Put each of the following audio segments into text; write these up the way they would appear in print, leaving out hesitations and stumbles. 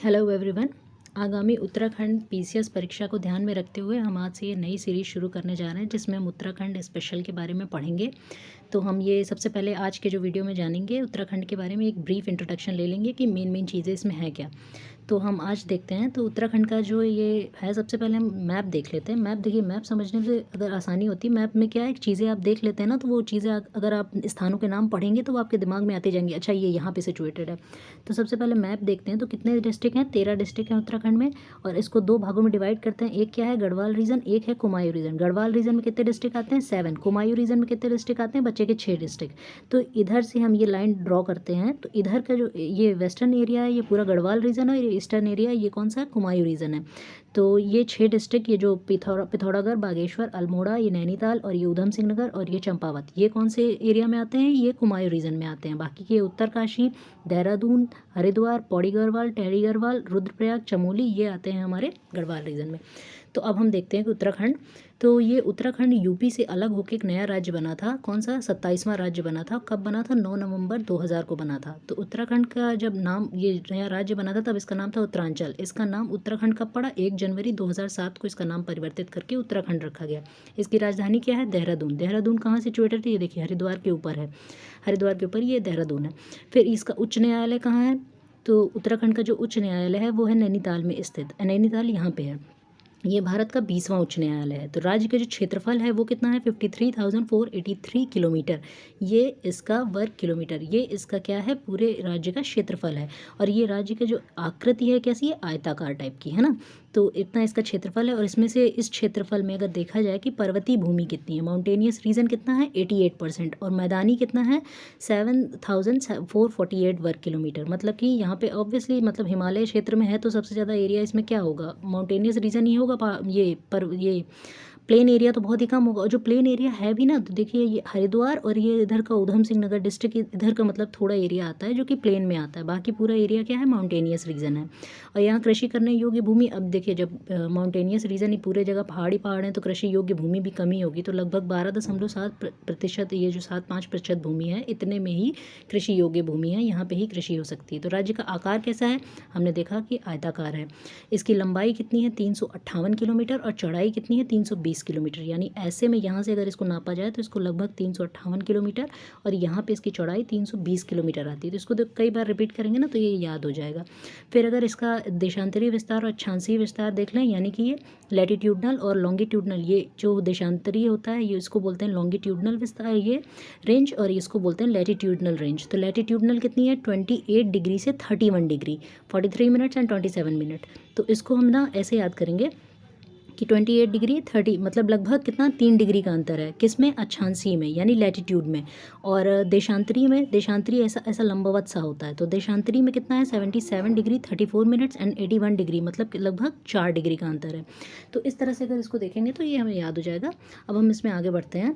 Hello everyone. आगामी Uttarakhand PCS परीक्षा को ध्यान में रखते हुए हम आज से ये नई सीरीज़ शुरू करने जा रहे हैं जिसमें हम उत्तराखंड स्पेशल के बारे में पढ़ेंगे। तो हम ये सबसे पहले आज के जो वीडियो में जानेंगे उत्तराखंड के बारे में एक ब्रीफ इंट्रोडक्शन ले लेंगे कि मेन चीज़ें इसमें है क्या। तो हम आज देखते हैं तो उत्तराखंड का जो ये है, सबसे पहले हम मैप देख लेते हैं। मैप देखिए, मैप समझने से अगर आसानी होती है, मैप में क्या है, चीज़ें आप देख लेते हैं ना, तो वो चीज़ें अगर आप स्थानों के नाम पढ़ेंगे तो वो आपके दिमाग में आती जाएंगी। अच्छा, ये यहाँ पे सिचुएटेड है। तो सबसे पहले मैप देखते हैं। तो कितने डिस्ट्रिक्ट हैं? 13 डिस्ट्रिक्ट हैं उत्तराखंड में, और इसको दो भागों में डिवाइड करते हैं। एक क्या है? गढ़वाल रीजन, एक है कुमायूं रीजन। गढ़वाल रीजन में कितने डिस्ट्रिक्ट आते हैं? 7। कुमायूं रीजन में कितने डिस्ट्रिक्ट आते हैं? बच्चे के 6 डिस्ट्रिक्ट। तो इधर से हम ये लाइन ड्रॉ करते हैं। तो इधर का जो ये वेस्टर्न एरिया है ये पूरा गढ़वाल रीजन है, और ये ईस्टर्न एरिया ये कौन सा है? कुमायूं रीजन है। तो ये 6 डिस्ट्रिक्ट, ये जो पिथौरागढ़, बागेश्वर, अल्मोड़ा, ये नैनीताल, और ये ऊधम सिंह नगर, और ये चंपावत, ये कौन से एरिया में आते हैं? ये कुमायूं रीजन में आते हैं। बाकी के उत्तरकाशी, देहरादून, हरिद्वार, पौड़ी गढ़वाल, टेहरी गढ़वाल, रुद्रप्रयाग, चमोली, ये आते हैं हमारे गढ़वाल रीजन में। तो अब हम देखते हैं कि उत्तराखंड, तो ये उत्तराखंड यूपी से अलग होकर एक नया राज्य बना था। कौन सा? 27वां राज्य बना था। कब बना था? 9 नवंबर 2000 को बना था। तो उत्तराखंड का जब नाम, ये नया राज्य बना था, तब इसका नाम था उत्तरांचल। इसका नाम उत्तराखंड कब पड़ा? 1 जनवरी 2007 को इसका नाम परिवर्तित करके उत्तराखंड रखा गया। इसकी राजधानी क्या है? देहरादून। देहरादून कहाँ सिचुएटेड है? ये देखिए, हरिद्वार के ऊपर है। हरिद्वार के ऊपर ये देहरादून है। फिर इसका उच्च न्यायालय कहाँ है? तो उत्तराखंड का जो उच्च न्यायालय है वो है नैनीताल में स्थित। नैनीताल यहाँ पे है। ये भारत का 20वां उच्च न्यायालय है। तो राज्य का जो क्षेत्रफल है वो कितना है? 53,483 किलोमीटर। ये इसका वर्ग किलोमीटर, ये इसका क्या है? पूरे राज्य का क्षेत्रफल है। और ये राज्य का जो आकृति है कैसी है? आयताकार टाइप की है ना। तो इतना इसका क्षेत्रफल है। और इसमें से इस क्षेत्रफल में अगर देखा जाए कि पर्वतीय भूमि कितनी है, माउंटेनियस रीजन कितना है? 88%। और मैदानी कितना है? 7,448 वर्ग किलोमीटर। मतलब कि यहाँ पे ऑब्वियसली, मतलब हिमालय क्षेत्र में है तो सबसे ज़्यादा एरिया इसमें क्या होगा? माउंटेनियस रीजन ही होगा। ये प्लेन एरिया तो बहुत ही कम होगा। और जो प्लेन एरिया है भी ना, तो देखिए ये हरिद्वार और ये इधर का ऊधम सिंह नगर डिस्ट्रिक्ट, इधर का मतलब थोड़ा एरिया आता है जो कि प्लेन में आता है। बाकी पूरा एरिया क्या है? माउंटेनियस रीजन है। और यहाँ कृषि करने योग्य भूमि, अब देखिए जब माउंटेनियस रीजन ही पूरे जगह पहाड़ी पहाड़ हैं तो कृषि योग्य भूमि भी कमी होगी। तो लगभग 12.7%, ये जो 7.5% भूमि है, इतने में ही कृषि योग्य भूमि है, यहाँ पे ही कृषि हो सकती है। तो राज्य का आकार कैसा है? हमने देखा कि आयताकार है। इसकी लंबाई कितनी है? 358 किलोमीटर, और चौड़ाई कितनी है? 320 किलोमीटर। यानी ऐसे में यहाँ से अगर इसको नापा जाए तो इसको लगभग 358 किलोमीटर, और यहाँ पे इसकी चौड़ाई 320 किलोमीटर आती है। तो इसको तो कई बार रिपीट करेंगे ना तो ये याद हो जाएगा। फिर अगर इसका देशांतरीय विस्तार और अक्षांशीय विस्तार देख लें, यानी कि ये लैटिट्यूडनल और लॉन्गिट्यूडनल, ये जो देशांतरीय होता है ये इसको बोलते हैं लॉन्गिट्यूडनल विस्तार, ये रेंज, और इसको बोलते हैं लैटिट्यूडनल रेंज। तो लैटिट्यूडनल कितनी है? 28 डिग्री से 31 डिग्री, 43 मिनट्स एंड 27 मिनट। तो इसको हम ना ऐसे याद करेंगे कि 28 डिग्री 30, मतलब लगभग कितना? 3 डिग्री का अंतर है। किस में? अक्षांशीय में, यानी लैटिट्यूड में। और देशांतरीय में, देशांतरीय ऐसा लंबवत सा होता है। तो देशांतरीय में कितना है? 77 डिग्री 34 मिनट्स एंड 81 डिग्री, मतलब कि लगभग 4 डिग्री का अंतर है। तो इस तरह से अगर इसको देखेंगे तो ये हमें याद हो जाएगा। अब हम इसमें आगे बढ़ते हैं।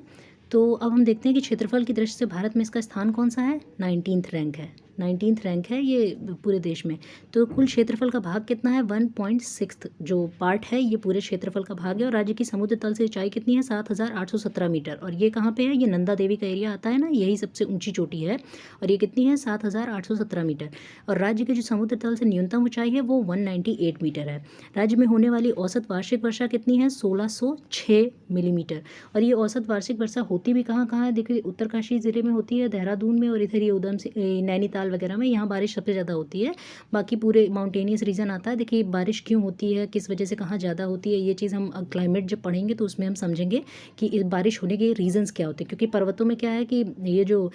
तो अब हम देखते हैं कि क्षेत्रफल की दृष्टि से भारत में इसका स्थान कौन सा है? 19th रैंक है। 19th रैंक है ये पूरे देश में। तो कुल क्षेत्रफल का भाग कितना है? 1.6 जो पार्ट है ये पूरे क्षेत्रफल का भाग है। और राज्य की समुद्र तल से ऊंचाई कितनी है? 7,817 मीटर। और ये कहाँ पे है? ये नंदा देवी का एरिया आता है ना, यही सबसे ऊंची चोटी है। और ये कितनी है? 7,817 मीटर। और राज्य की जो समुद्र तल से न्यूनतम ऊंचाई है वो 198 मीटर है। राज्य में होने वाली औसत वार्षिक वर्षा कितनी है? 1606 मिलीमीटर। और ये औसत वार्षिक वर्षा होती भी कहाँ कहाँ है? देखिए, उत्तरकाशी ज़िले में होती है, देहरादून में, और इधर ये ऊधम सिंह, नैनीताल वगैरह में, यहाँ बारिश सबसे ज़्यादा होती है। बाकी पूरे माउंटेनियस रीजन आता है। देखिए बारिश क्यों होती है, किस वजह से, कहाँ ज़्यादा होती है, ये चीज़ हम क्लाइमेट जब पढ़ेंगे तो उसमें हम समझेंगे कि इस बारिश होने के रीजंस क्या होते हैं। क्योंकि पर्वतों में क्या है कि ये जो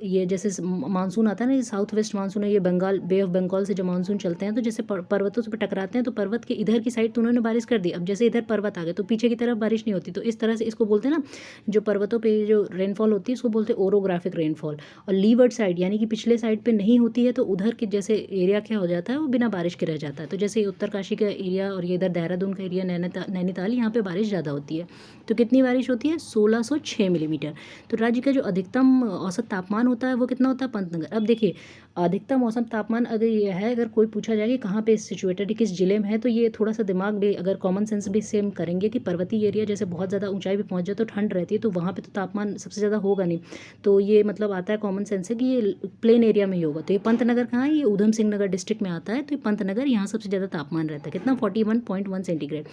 ये जैसे मानसून आता है ना, ये साउथ वेस्ट मानसून है, ये बंगाल, बे ऑफ बंगाल से जो मानसून चलते हैं, तो जैसे पर्वतों से टकराते हैं तो पर्वत के इधर की साइड तो उन्होंने बारिश कर दी। अब जैसे इधर पर्वत आ गए तो पीछे की तरफ बारिश नहीं होती। तो इस तरह से इसको बोलते हैं ना, जो पर्वतों पे जो रेनफॉल होती है इसको बोलते हैं ओरोग्राफिक रेनफॉल। और लीवर्ड साइड, यानी कि पिछले साइड पे नहीं होती है, तो उधर के जैसे एरिया क्या हो जाता है, वो बिना बारिश के रह जाता है। तो जैसे उत्तरकाशी का एरिया और ये इधर देहरादून का एरिया, नैनीताल, यहाँ पे बारिश ज़्यादा होती है। तो कितनी बारिश होती है? 1606 मिलीमीटर। तो राज्य का जो अधिकतम औसत तापमान होता है वो कितना होता है? पंतनगर। अब देखिए, अधिकतम मौसम तापमान अगर ये है, अगर कोई पूछा जाए कि कहाँ पे सिचुएटेड है, किस जिले में है, तो ये थोड़ा सा दिमाग भी अगर कॉमन सेंस भी सेम करेंगे कि पर्वतीय एरिया जैसे बहुत ज़्यादा ऊंचाई पे पहुंच जाए तो ठंड रहती है, तो वहाँ पे तो तापमान सबसे ज़्यादा होगा नहीं। तो ये मतलब आता है कॉमन सेंस है कि ये प्लेन एरिया में ही होगा। तो ये पंतनगर कहाँ है, ये ऊधम सिंह नगर डिस्ट्रिक्ट में आता है। तो ये पंतनगर, यहाँ सबसे ज़्यादा तापमान रहता है, कितना 41.1 सेंटीग्रेड।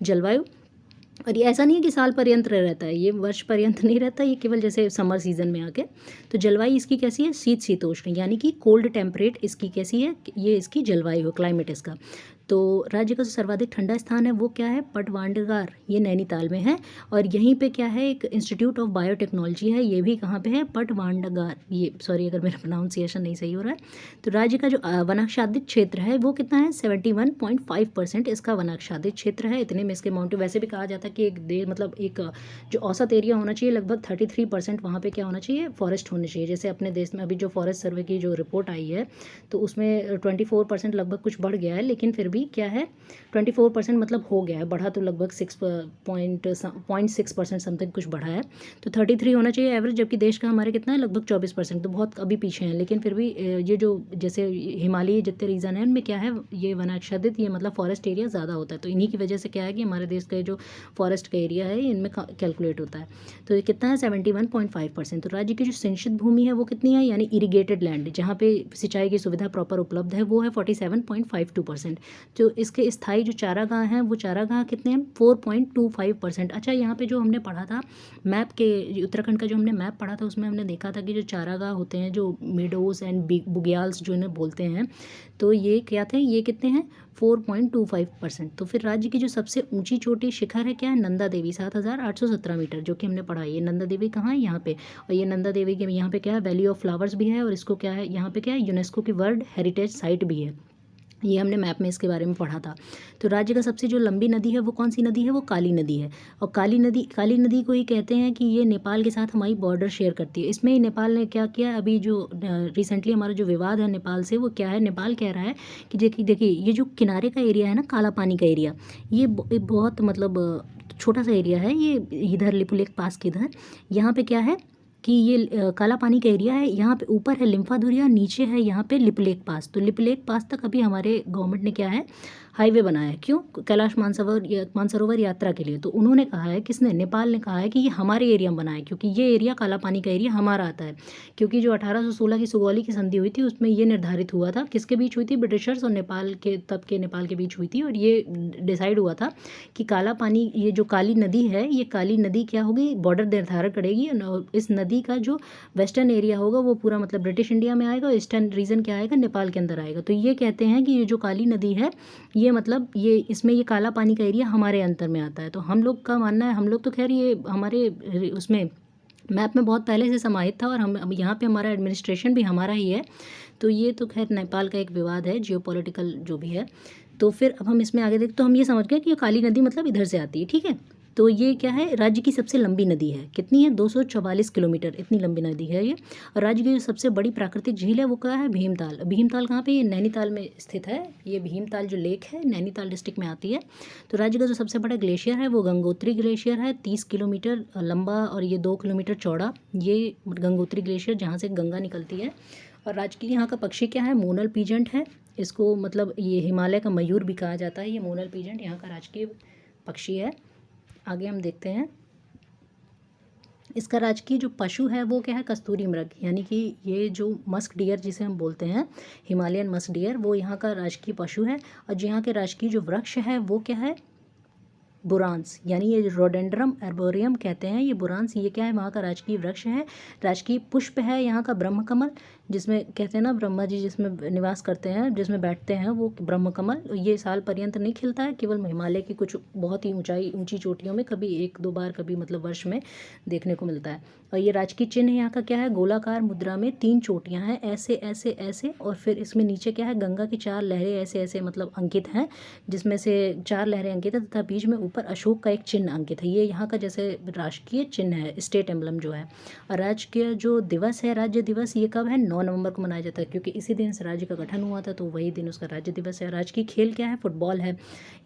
जलवायु, और ये ऐसा नहीं है कि साल पर्यंत रहता है, ये वर्ष पर्यंत नहीं रहता, ये केवल जैसे समर सीजन में आके। तो जलवायु इसकी कैसी है, शीत शीतोष्ण, यानी कि कोल्ड टेम्परेट इसकी कैसी है, ये इसकी जलवायु है, क्लाइमेट इसका। तो राज्य का जो सर्वाधिक ठंडा स्थान है वो क्या है, पटवांडगार, ये नैनीताल में है। और यहीं पे क्या है, एक इंस्टीट्यूट ऑफ बायोटेक्नोलॉजी है, ये भी कहाँ पे है, पटवांडगार। ये सॉरी अगर मेरा प्रोनाउंसिएशन नहीं सही हो रहा है। तो राज्य का जो वनाच्छादित क्षेत्र है वो कितना है, 71.5% इसका वनाच्छादित क्षेत्र है। इतने में इसके माउंटेन, वैसे भी कहा जाता है कि एक देश मतलब एक जो औसत एरिया होना चाहिए लगभग 33% वहाँ पे क्या होना चाहिए, फॉरेस्ट होने चाहिए। जैसे अपने देश में अभी जो फॉरेस्ट सर्वे की जो रिपोर्ट आई है तो उसमें 24% लगभग कुछ बढ़ गया है, लेकिन फिर भी क्या है 24% मतलब हो गया है, बढ़ा तो लगभग 6.6% समथिंग कुछ बढ़ा है। तो 33 होना चाहिए एवरेज, जबकि देश का हमारे कितना है, लगभग 24%, तो बहुत अभी पीछे हैं। लेकिन फिर भी ये जो जैसे हिमालयी जितने रीजन है उनमें क्या है, ये वनाच्छादित, ये मतलब फॉरेस्ट एरिया ज़्यादा होता है। तो इन्हीं की वजह से क्या है कि हमारे देश का जो फॉरेस्ट का एरिया है इनमें कैलकुलेट होता है। तो ये कितना है, 71.5%। तो राज्य की जो सिंचित भूमि है वो कितनी है, यानी इरीगेटेड लैंड, जहाँ पे सिंचाई की सुविधा प्रॉपर उपलब्ध है, वो है 47.52%। जो इसके स्थायी जो चारागाह हैं वो चारागाह कितने हैं, 4.25%। अच्छा, यहाँ पे जो हमने पढ़ा था मैप के, उत्तराखंड का जो हमने मैप पढ़ा था उसमें हमने देखा था कि जो चारागाह होते हैं, जो मीडोज एंड बुग्याल्स जो इन्हें बोलते हैं, तो ये क्या थे, ये कितने हैं, 4.25%। तो फिर राज्य की जो सबसे ऊंची चोटी शिखर है क्या है, नंदा देवी, 7,817 मीटर, जो कि हमने पढ़ा है। ये नंदा देवी कहाँ है, यहाँ पे। और ये नंदा देवी के यहाँ पे क्या है, वैली ऑफ फ्लावर्स भी है, और इसको क्या है, यहाँ पे क्या है, यूनेस्को की वर्ल्ड हेरिटेज साइट भी है। ये हमने मैप में इसके बारे में पढ़ा था। तो राज्य का सबसे जो लंबी नदी है वो कौन सी नदी है, वो काली नदी है। और काली नदी को ही कहते हैं कि ये नेपाल के साथ हमारी बॉर्डर शेयर करती है। इसमें ही नेपाल ने क्या किया, अभी जो रिसेंटली हमारा जो विवाद है नेपाल से, वो क्या है, नेपाल कह रहा है कि देखिए ये जो किनारे का एरिया है ना, काला पानी का एरिया, ये बहुत मतलब छोटा सा एरिया है, ये इधर लिपुलेख पास के इधर, यहाँ पे क्या है कि ये काला पानी का एरिया है, यहाँ पे ऊपर है लिम्फाधुरिया, नीचे है यहाँ पे लिपुलेख पास। तो लिपुलेख पास तक अभी हमारे गवर्नमेंट ने क्या है, हाईवे बनाया है। क्यों, कैलाश मानसरोवर यात्रा के लिए। तो उन्होंने कहा है, किसने, नेपाल ने कहा है कि ये हमारे एरिया में बनाया है, क्योंकि ये एरिया काला पानी का एरिया हमारा आता है। क्योंकि जो 1816 की सुगौली की संधि हुई थी उसमें ये निर्धारित हुआ था, किसके बीच हुई थी, ब्रिटिशर्स और नेपाल के, तब के नेपाल के बीच हुई थी। और ये डिसाइड हुआ था कि काला पानी, ये जो काली नदी है, ये काली नदी क्या होगी, बॉर्डर निर्धारण करेगी। इस नदी का जो वेस्टर्न एरिया होगा वो पूरा मतलब ब्रिटिश इंडिया में आएगा, और ईस्टर्न रीजन क्या आएगा, नेपाल के अंदर आएगा। तो ये कहते हैं कि ये जो काली नदी है, ये मतलब ये इसमें ये काला पानी का एरिया हमारे अंतर में आता है। तो हम लोग का मानना है, हम लोग तो खैर ये हमारे उसमें मैप में बहुत पहले से समाहित था, और हम अब यहाँ पे हमारा एडमिनिस्ट्रेशन भी हमारा ही है। तो ये तो खैर नेपाल का एक विवाद है, जियोपॉलिटिकल जो भी है। तो फिर अब हम इसमें आगे देखते, तो हम ये समझ गए कि ये काली नदी मतलब इधर से आती है, ठीक है। तो ये क्या है, राज्य की सबसे लंबी नदी है, कितनी है, 244 किलोमीटर, इतनी लंबी नदी है ये। और राज्य की जो सबसे बड़ी प्राकृतिक झील है वो क्या है, भीमताल। भीमताल कहाँ पे, ये नैनीताल में स्थित है। ये भीमताल जो लेक है नैनीताल डिस्ट्रिक्ट में आती है। तो राज्य का जो सबसे बड़ा ग्लेशियर है वो गंगोत्री ग्लेशियर है, 30 किलोमीटर लंबा और ये 2 किलोमीटर चौड़ा, ये गंगोत्री ग्लेशियर जहाँ से गंगा निकलती है। और राज्य की यहाँ का पक्षी क्या है, मोनल पीजेंट है। इसको मतलब ये हिमालय का मयूर भी कहा जाता है, ये मोनल पीजेंट यहाँ का राजकीय पक्षी है। आगे हम देखते हैं, इसका राजकीय जो पशु है वो क्या है, कस्तूरी मृग, यानी कि ये जो मस्क डियर जिसे हम बोलते हैं, हिमालयन मस्क डियर, वो यहाँ का राजकीय पशु है। और जो यहाँ के राजकीय जो वृक्ष है वो क्या है, बुरांस, यानी ये रोडेंड्रम एर्बोरियम कहते हैं, ये बुरांस, ये क्या है, वहाँ का राजकीय वृक्ष है। राजकीय पुष्प है यहाँ का ब्रह्म कमल, जिसमें कहते हैं ना ब्रह्मा जी जिसमें निवास करते हैं, जिसमें बैठते हैं, वो ब्रह्म कमल। ये साल पर्यंत नहीं खिलता है, केवल हिमालय की कुछ बहुत ही ऊंची चोटियों में कभी 1-2 बार कभी मतलब वर्ष में देखने को मिलता है। और ये राजकीय चिन्ह यहाँ का क्या है, गोलाकार मुद्रा में 3 चोटियाँ हैं, ऐसे ऐसे ऐसे, और फिर इसमें नीचे क्या है, गंगा की 4 लहरें ऐसे ऐसे मतलब अंकित हैं, जिसमें से 4 लहरें अंकित है, तथा बीच में ऊपर अशोक का एक चिन्ह अंकित है। ये यहाँ का जैसे राष्ट्रीय चिन्ह है, स्टेट एम्बलम जो है। और राज्य जो दिवस है, राज्य दिवस, ये कब है, 9 नवंबर को मनाया जाता है, क्योंकि इसी दिन से राज्य का गठन हुआ था, तो वही दिन उसका राज्य दिवस है। राज्य की खेल क्या है, फुटबॉल है,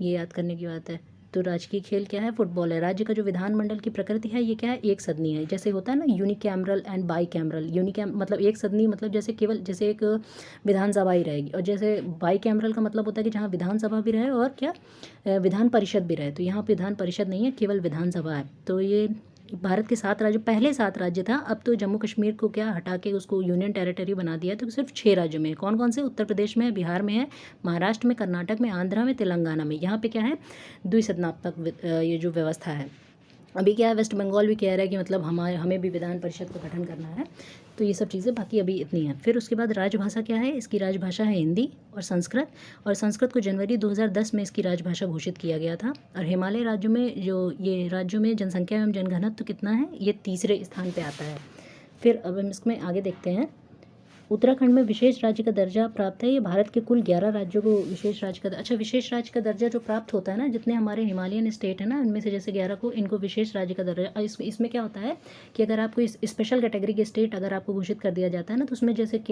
ये याद करने की बात है। तो राजकीय खेल क्या है, फुटबॉल है। राज्य का जो विधानमंडल की प्रकृति है ये क्या है, एक सदनीय है। जैसे होता है ना यूनिकैमरल एंड बाई कैमरल, मतलब एक सदनीय मतलब जैसे केवल जैसे एक विधानसभा ही रहेगी, और जैसे बाई कैमरल का मतलब होता है कि जहाँ विधानसभा भी रहे और क्या विधान परिषद भी रहे। तो यहाँ पे विधान परिषद नहीं है, केवल विधानसभा है। तो ये भारत के 7 राज्य, पहले 7 राज्य था, अब तो जम्मू कश्मीर को क्या हटा के उसको यूनियन टेरिटरी बना दिया है, तो सिर्फ 6 राज्यों में है। कौन कौन से, उत्तर प्रदेश में है, बिहार में है, महाराष्ट्र में, कर्नाटक में, आंध्रा में, तेलंगाना में। यहाँ पे क्या है, द्विसदनात्मक ये जो व्यवस्था है। अभी क्या है, वेस्ट बंगाल भी कह रहा है कि मतलब हमें भी विधान परिषद को गठन करना है। तो ये सब चीज़ें बाकी अभी इतनी हैं। फिर उसके बाद राजभाषा क्या है, इसकी राजभाषा है हिंदी और संस्कृत। और संस्कृत को जनवरी 2010 में इसकी राजभाषा घोषित किया गया था। और हिमालय राज्यों में जो ये राज्यों में जनसंख्या एवं जनघनत्व कितना है, ये तीसरे स्थान पे आता है। फिर अब हम इसमें आगे देखते हैं। उत्तराखंड में विशेष राज्य का दर्जा प्राप्त है। ये भारत के कुल 11 राज्यों को विशेष राज्य का, अच्छा विशेष राज्य का दर्जा जो प्राप्त होता है ना, जितने हमारे हिमालयन स्टेट है ना, उनमें से जैसे 11 को इनको विशेष राज्य का दर्जा। इसमें क्या होता है कि अगर आपको इस स्पेशल कैटेगरी के स्टेट अगर आपको घोषित कर दिया जाता है ना, तो उसमें जैसे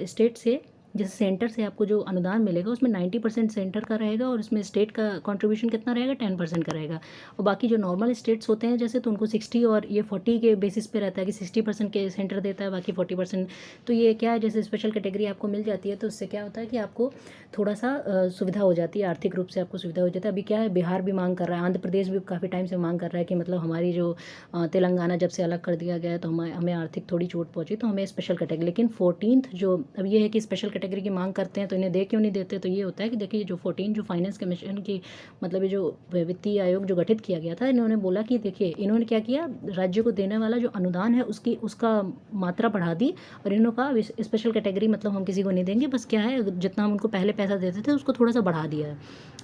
स्टेट से, जैसे सेंटर से आपको जो अनुदान मिलेगा उसमें 90% सेंटर का रहेगा, और उसमें स्टेट का कंट्रीब्यूशन कितना रहेगा, 10% का रहेगा। और बाकी जो नॉर्मल स्टेट्स होते हैं जैसे, तो उनको 60 और ये 40 के बेसिस पे रहता है कि 60% के सेंटर देता है, बाकी 40%। तो ये क्या है, जैसे स्पेशल कैटेगरी आपको मिल जाती है तो उससे क्या होता है कि आपको थोड़ा सा सुविधा हो जाती है, आर्थिक रूप से आपको सुविधा हो जाती है। अभी क्या है, बिहार भी मांग कर रहा है, आंध्र प्रदेश भी काफ़ी टाइम से मांग कर रहा है कि मतलब हमारी जो तेलंगाना जब से अलग कर दिया गया है तो हमें आर्थिक थोड़ी चोट पहुँची, तो हमें स्पेशल कैटेगरी। लेकिन 14th जो अब ये है कि स्पेशल कैटेगरी की मांग करते हैं तो इन्हें दे क्यों नहीं देते, तो ये होता है कि देखिए जो 14 जो फाइनेंस कमीशन की, मतलब ये जो वित्तीय आयोग जो गठित किया गया था, इन्होंने बोला कि देखिए इन्होंने क्या किया, राज्य को देने वाला जो अनुदान है उसका मात्रा बढ़ा दी, और इन्होंने कहा स्पेशल कैटेगरी मतलब हम किसी को नहीं देंगे, बस क्या है जितना हम उनको पहले पैसा देते थे उसको थोड़ा सा बढ़ा दिया है।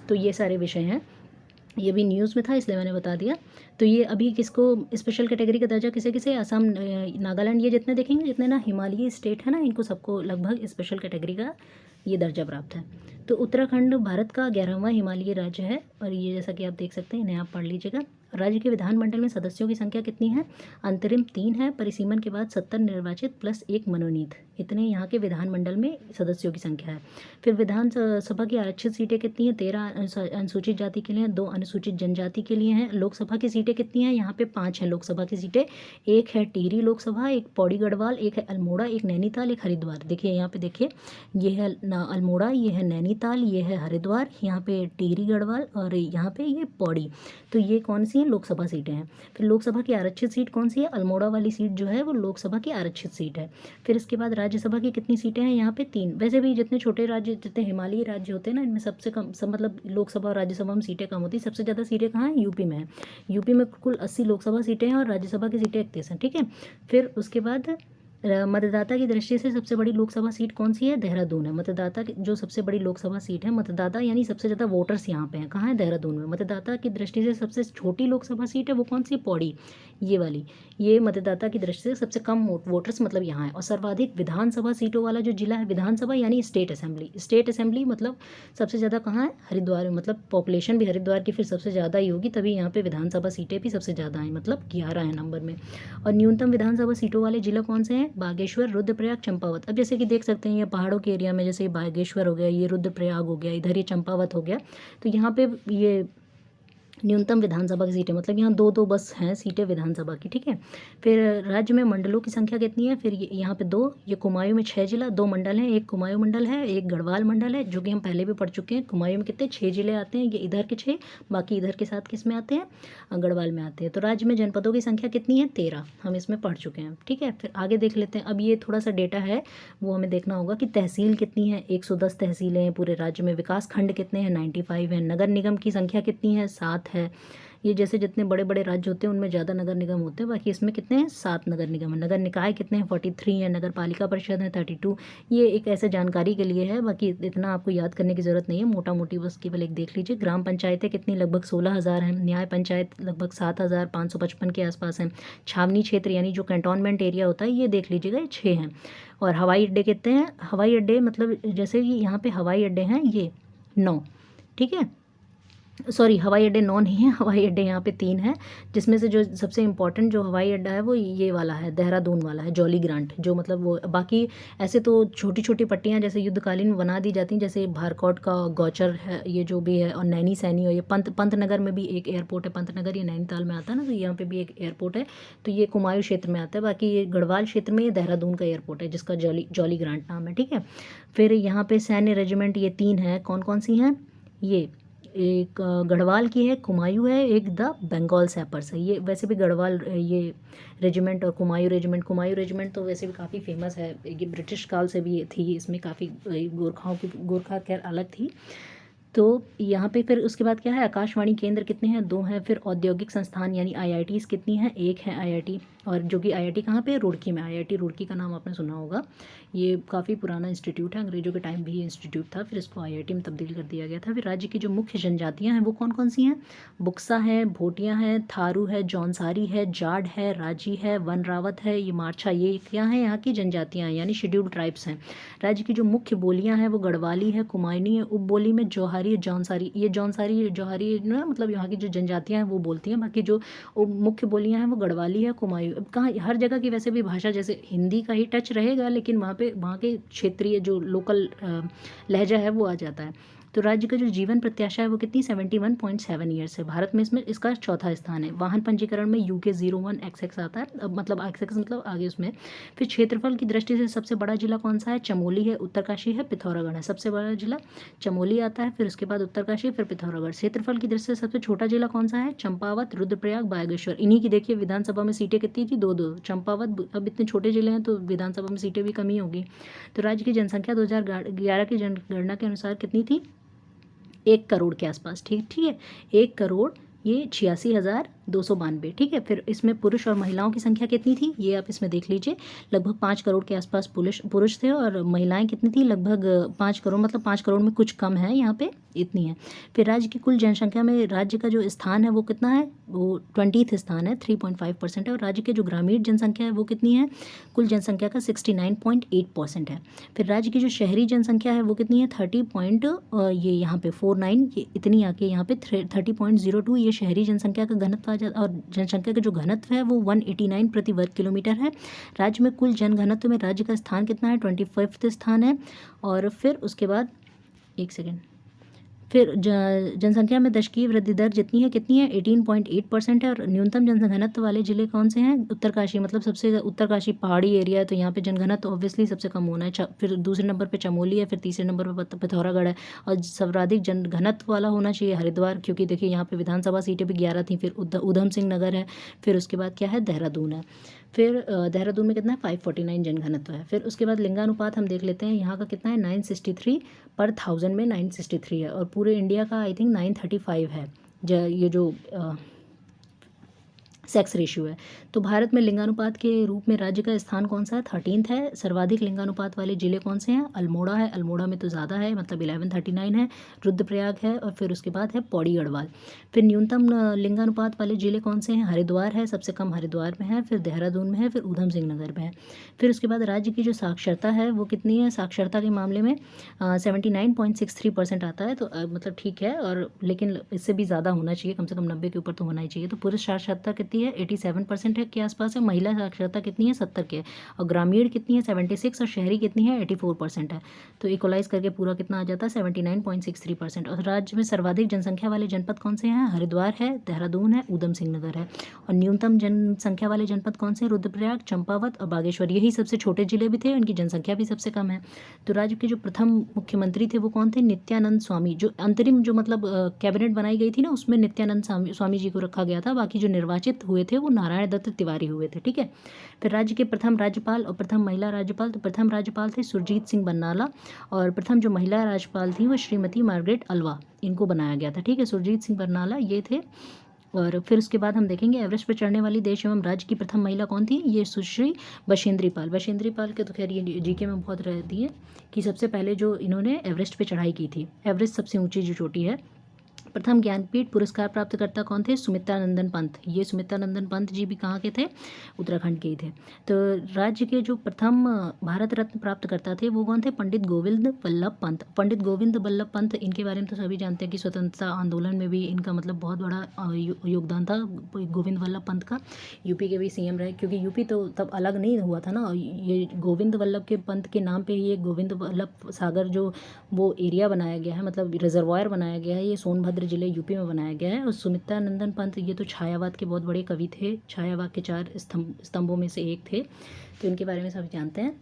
तो ये सारे विषय हैं, ये भी न्यूज़ में था इसलिए मैंने बता दिया। तो ये अभी किसको स्पेशल कैटेगरी का दर्जा, किसे किसे, असम, नागालैंड, ये जितने देखेंगे, जितने ना हिमालयी स्टेट है ना, इनको सबको लगभग स्पेशल कैटेगरी का ये दर्जा प्राप्त है। तो उत्तराखंड भारत का 11वां हिमालयी राज्य है, और ये जैसा कि आप देख सकते हैं, इन्हें आप पढ़ लीजिएगा। राज्य के विधानमंडल में सदस्यों की संख्या कितनी है, अंतरिम 3 है, परिसीमन के बाद 70 निर्वाचित प्लस 1 मनोनीत, इतने यहाँ के विधानमंडल में सदस्यों की संख्या है। फिर विधानसभा की आरक्षित सीटें कितनी हैं, 13 अनुसूचित जाति के लिए, 2 अनुसूचित जनजाति के लिए हैं। लोकसभा की सीटें कितनी हैं, यहाँ पे 5 हैं लोकसभा की सीटें। एक है टिहरी लोकसभा, एक पौड़ी गढ़वाल, एक है अल्मोड़ा, एक नैनीताल, एक हरिद्वार। देखिए यहाँ पे देखिए, ये है अल्मोड़ा, ये है नैनीताल, ये है हरिद्वार, यहाँ पे टिहरी गढ़वाल, और यहाँ पे ये पौड़ी। तो ये कौन सी लोकसभा सीटें हैं। फिर लोकसभा की आरक्षित सीट कौन सी है, अल्मोड़ा वाली सीट जो है वो लोकसभा की आरक्षित सीट है। फिर इसके बाद राज्यसभा की कितनी सीटें हैं, यहाँ पे 3। वैसे भी जितने छोटे राज्य, जितने हिमालयी राज्य होते हैं ना, इनमें सबसे कम मतलब लोकसभा और राज्यसभा में सीटें कम होती है। सबसे ज़्यादा सीटें कहाँ हैं, यूपी में है। यूपी में कुल 80 लोकसभा सीटें हैं और राज्यसभा की सीटें 31 हैं, ठीक है। फिर उसके बाद मतदाता की दृष्टि से सबसे बड़ी लोकसभा सीट कौन सी है, देहरादून है। मतदाता की जो सबसे बड़ी लोकसभा सीट है, मतदाता यानी सबसे ज़्यादा वोटर्स यहाँ पे हैं, कहाँ है, देहरादून में। मतदाता की दृष्टि से सबसे छोटी लोकसभा सीट है वो कौन सी है, पौड़ी, ये वाली। ये मतदाता की दृष्टि से सबसे कम वोटर्स मतलब यहाँ है। और सर्वाधिक विधानसभा सीटों वाला जो जिला है, विधानसभा यानी स्टेट असेंबली, स्टेट असेंबली मतलब सबसे ज़्यादा कहाँ है, हरिद्वार में। मतलब पॉपुलेशन भी हरिद्वार की फिर सबसे ज़्यादा ही होगी, तभी यहाँ पे विधानसभा सीटें भी सबसे ज़्यादा हैं, मतलब 11 है नंबर में। और न्यूनतम विधानसभा सीटों वाले जिला कौन से हैं, बागेश्वर, रुद्रप्रयाग, चंपावत। अब जैसे कि देख सकते हैं ये पहाड़ों के एरिया में, जैसे बागेश्वर हो गया, ये रुद्रप्रयाग हो गया, इधर ये चंपावत हो गया, तो यहाँ पे ये न्यूनतम विधानसभा की सीटें, मतलब यहाँ 2-2 बस हैं सीटें विधानसभा की, ठीक है। फिर राज्य में मंडलों की संख्या कितनी है, फिर यहाँ पे 2, ये कुमायूं में 6 जिला, 2 मंडल हैं, एक कुमायूं मंडल है, एक गढ़वाल मंडल है, जो कि हम पहले भी पढ़ चुके हैं। कुमायूं में कितने, 6 जिले आते हैं, ये इधर के 6, बाकी इधर के साथ किस में आते हैं, गढ़वाल में आते हैं। तो राज्य में जनपदों की संख्या कितनी है, 13, हम इसमें पढ़ चुके हैं, ठीक है। फिर आगे देख लेते हैं। अब ये थोड़ा सा डेटा है वो हमें देखना होगा कि तहसील कितनी है, 110 तहसीलें हैं पूरे राज्य में। विकास खंड कितने हैं, 95 हैं। नगर निगम की संख्या कितनी है, 7 है। ये जैसे जितने बड़े बड़े राज्य होते हैं उनमें ज़्यादा नगर निगम होते हैं, बाकी इसमें कितने हैं, 7 नगर निगम है। नगर निकाय कितने हैं, 43 हैं। नगर पालिका परिषद है 32। ये एक ऐसे जानकारी के लिए है, बाकी इतना आपको याद करने की ज़रूरत नहीं है, मोटा मोटी बस केवल एक देख लीजिए। ग्राम पंचायतें कितनी, लगभग 16,000 हैं। न्याय पंचायत लगभग 7,555 के आसपास हैं। छावनी क्षेत्र यानी जो कैंटोनमेंट एरिया होता है ये देख लीजिएगा, ये 6 हैं। और हवाई अड्डे कितने हैं, हवाई अड्डे मतलब जैसे कि यहाँ पे हवाई अड्डे हैं ये 9, ठीक है। सॉरी, हवाई अड्डे 9 नहीं है, हवाई अड्डे यहाँ पे 3 हैं, जिसमें से जो सबसे इम्पोर्टेंट जो हवाई अड्डा है वो ये वाला है, देहरादून वाला है, जॉली ग्रांट, जो मतलब वो बाकी ऐसे तो छोटी-छोटी पट्टियाँ जैसे युद्धकालीन में बना दी जाती हैं, जैसे भारकोट का गौचर है, ये जो भी है, और नैनी सैनी, और ये पंतनगर में भी एक एयरपोर्ट है, पंतनगर ये नैनीताल में आता है ना, तो यहाँ पे भी एक एयरपोर्ट है, तो ये कुमायूं क्षेत्र में आता है। बाकी ये गढ़वाल क्षेत्र में ये देहरादून का एयरपोर्ट है, जिसका जॉली ग्रांट नाम है, ठीक है। फिर यहाँ पे सैन्य रेजिमेंट ये 3 हैं, कौन कौन सी हैं, ये एक गढ़वाल की है, कुमायूं है, एक द बंगाल सैपर्स है। ये वैसे भी गढ़वाल ये रेजिमेंट और कुमायूं रेजिमेंट तो वैसे भी काफ़ी फेमस है, ये ब्रिटिश काल से भी थी, इसमें काफ़ी गोरखा खैर अलग थी। तो यहाँ पे फिर उसके बाद क्या है, आकाशवाणी केंद्र कितने हैं, 2 हैं। फिर औद्योगिक संस्थान यानी आईआईटीज़ कितनी हैं, 1 है आईआईटी, और जो कि आईआईटी कहाँ पे, रुड़की में। आईआईटी रुड़की का नाम आपने सुना होगा, ये काफ़ी पुराना इंस्टीट्यूट है, अंग्रेजों के टाइम भी ये इंस्टीट्यूट था, फिर इसको आईआईटी में तब्दील कर दिया गया था। फिर राज्य की जो मुख्य जनजातियाँ हैं वो कौन कौन सी हैं, बुक्सा है, भोटिया है, थारू है, जौनसारी है, जाट है, राजी है, वन रावत है, ये मारछा, ये क्या है यहाँ की जनजातियाँ हैं, यानी शेड्यूल्ड ट्राइब्स हैं। राज्य की जो मुख्य बोलियाँ हैं वो गढ़वाली है, कुमायूनी है, उपबोली में जौहरी, जौनसारी, ये जौनसारी जौहरी ना मतलब यहाँ की जो जनजातियाँ हैं वो बोलती हैं, बाकी जो मुख्य बोलियाँ हैं वो गढ़वाली है, कुमायूं। अब कहाँ हर जगह की वैसे भी भाषा जैसे हिंदी का ही टच रहेगा, लेकिन वहाँ के क्षेत्रीय जो लोकल लहजा है वो आ जाता है। तो राज्य का जो जीवन प्रत्याशा है वो कितनी, 71.7 ईयर्स है। भारत में इसमें इसका चौथा स्थान है। वाहन पंजीकरण में UK 01XX आता है, अब मतलब XX मतलब आगे उसमें। फिर क्षेत्रफल की दृष्टि से सबसे बड़ा जिला कौन सा है, चमोली है, उत्तरकाशी है, पिथौरागढ़ है। सबसे बड़ा जिला चमोली आता है, फिर उसके बाद उत्तरकाशी, फिर पिथौरागढ़। क्षेत्रफल की दृष्टि से सबसे छोटा जिला कौन सा है, चंपावत, रुद्रप्रयाग, बागेश्वर। इन्हीं की देखिए विधानसभा में सीटें कितनी थी, 2-2। चंपावत, अब इतने छोटे जिले हैं तो विधानसभा में सीटें भी कमी होगी। तो राज्य की जनसंख्या 2011 की जनगणना के अनुसार कितनी थी, 1 करोड़ के आसपास, ठीक है, 1 करोड़ ये 86,292, ठीक है। फिर इसमें पुरुष और महिलाओं की संख्या कितनी थी, ये आप इसमें देख लीजिए, लगभग 5 करोड़ के आसपास पुरुष थे, और महिलाएं कितनी थी, लगभग 5 करोड़, मतलब 5 करोड़ में कुछ कम है यहाँ पे, इतनी है। फिर राज्य की कुल जनसंख्या में राज्य का जो स्थान है वो कितना है, वो 20th स्थान है, 3.5% है। और राज्य की जो ग्रामीण जनसंख्या है वो कितनी है, कुल जनसंख्या का 69.8% है। फिर राज्य की जो शहरी जनसंख्या है वो कितनी है, 30 ये यहाँ पे 49, ये इतनी आके यहाँ पे 30.02, ये शहरी जनसंख्या का घनत्व आ जाता, और जनसंख्या का जो घनत्व है वो 189 प्रति वर्ग किलोमीटर है। राज्य में कुल जनघनत्व में राज्य का स्थान कितना है, 25th स्थान है। और फिर उसके बाद एक सेकेंड, फिर जनसंख्या में दशकीय वृद्धि दर जितनी है कितनी है, 18.8% है। और न्यूनतम जनघनत्व वाले जिले कौन से हैं, उत्तरकाशी, मतलब सबसे उत्तरकाशी पहाड़ी एरिया है, तो यहाँ पे जनघनत्व ऑब्वियसली सबसे कम होना है। फिर दूसरे नंबर पे चमोली है, फिर तीसरे नंबर पे पिथौरागढ़ है, और सर्वाधिक जनघनत्व वाला होना चाहिए हरिद्वार, क्योंकि देखिए यहाँ पे विधानसभा सीटें भी 11 थी। फिर उधम सिंह नगर है, फिर उसके बाद क्या है, देहरादून है। फिर देहरादून में कितना है, 549 जनघनत्व है। फिर उसके बाद लिंगानुपात हम देख लेते हैं, यहाँ का कितना है, 963 पर 1000 में 963 है, और पूरे इंडिया का आई थिंक 935 है ये जो सेक्स रेशियो है। तो भारत में लिंगानुपात के रूप में राज्य का स्थान कौन सा है, 13th है। सर्वाधिक लिंगानुपात वाले जिले कौन से हैं, अल्मोड़ा है, अल्मोड़ा में तो ज़्यादा है, मतलब 1139 है। रुद्रप्रयाग है, और फिर उसके बाद है पौड़ी गढ़वाल। फिर न्यूनतम लिंगानुपात वाले जिले कौन से हैं, हरिद्वार है, सबसे कम हरिद्वार में है, फिर देहरादून में है, फिर ऊधम सिंह नगर में है। फिर उसके बाद राज्य की जो साक्षरता है वो कितनी है, साक्षरता के मामले में 79.63% आता है, तो मतलब ठीक है, और लेकिन इससे भी ज़्यादा होना चाहिए, कम से कम 90 के ऊपर तो होना ही चाहिए। तो पुरुष साक्षरता कितनी है, 87% है के आसपास है। महिला साक्षरता कितनी है, 70 के, और ग्रामीण कितनी है, 76, और शहरी कितनी है, 84% है। तो इक्वलाइज करके पूरा कितना आ जाता है, 79.63%। और राज्य में सर्वाधिक जनसंख्या वाले जनपद कौन से हैं, हरिद्वार है, देहरादून है, ऊधम सिंह नगर है। और न्यूनतम जनसंख्या वाले जनपद कौन से, रुद्रप्रयाग, चंपावत और बागेश्वर। यही सबसे छोटे जिले भी थे, उनकी जनसंख्या भी सबसे कम है। तो राज्य के जो प्रथम मुख्यमंत्री थे वो कौन थे, नित्यानंद स्वामी। जो अंतरिम जो मतलब कैबिनेट बनाई गई थी ना, उसमें नित्यानंद स्वामी जी को रखा गया था, बाकी जो निर्वाचित हुए थे वो नारायण दत्त तिवारी हुए थे, ठीक है। फिर राज्य के प्रथम राज्यपाल और प्रथम महिला राज्यपाल, तो प्रथम राज्यपाल थे सुरजीत सिंह बन्नाला, और प्रथम जो महिला राज्यपाल थी वो श्रीमती मार्गरेट अल्वा, इनको बनाया गया था, ठीक है। सुरजीत सिंह बन्नाला ये थे। और फिर उसके बाद हम देखेंगे एवरेस्ट पर चढ़ने वाली देश एवं राज्य की प्रथम महिला कौन थी, ये सुश्री बशेंद्री पाल। बशेंद्री पाल के तो खैर ये जीके में बहुत रहती है कि सबसे पहले जो इन्होंने एवरेस्ट पे चढ़ाई की थी। एवरेस्ट सबसे ऊंची जो चोटी है प्रथम ज्ञानपीठ पुरस्कार प्राप्तकर्ता कौन थे? सुमित्रानंदन पंत। ये सुमित्रानंदन पंत जी भी कहाँ के थे? उत्तराखंड के ही थे। तो राज्य के जो प्रथम भारत रत्न प्राप्तकर्ता थे वो कौन थे? पंडित गोविंद वल्लभ पंत। पंडित गोविंद वल्लभ पंत, इनके बारे में तो सभी जानते हैं कि स्वतंत्रता आंदोलन में भी इनका मतलब बहुत बड़ा योगदान था गोविंद वल्लभ पंत का। यूपी के भी सीएम रहे, क्योंकि यूपी तो तब अलग नहीं हुआ था ना। ये गोविंद वल्लभ के पंत के नाम पे ही ये गोविंद वल्लभ सागर जो वो एरिया बनाया गया है, मतलब रिजर्वायर बनाया गया है, ये सोनभद्र जिले यूपी में बनाया गया है। और सुमित्रानंदन पंत ये तो छायावाद के बहुत बड़े कवि थे, छायावाद के 4 स्तंभों में से एक थे। तो इनके बारे में सब जानते हैं।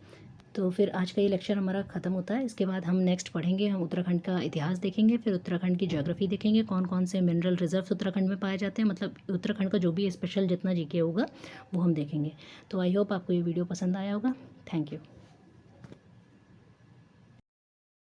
तो फिर आज का ये लेक्चर हमारा ख़त्म होता है। इसके बाद हम नेक्स्ट पढ़ेंगे, हम उत्तराखंड का इतिहास देखेंगे, फिर उत्तराखंड की ज्योग्राफी देखेंगे, कौन कौन से मिनरल रिजर्व्स उत्तराखंड में पाए जाते हैं, मतलब उत्तराखंड का जो भी स्पेशल जितना जीके होगा वो हम देखेंगे। तो आई होप आपको ये वीडियो पसंद आया होगा। Thank you.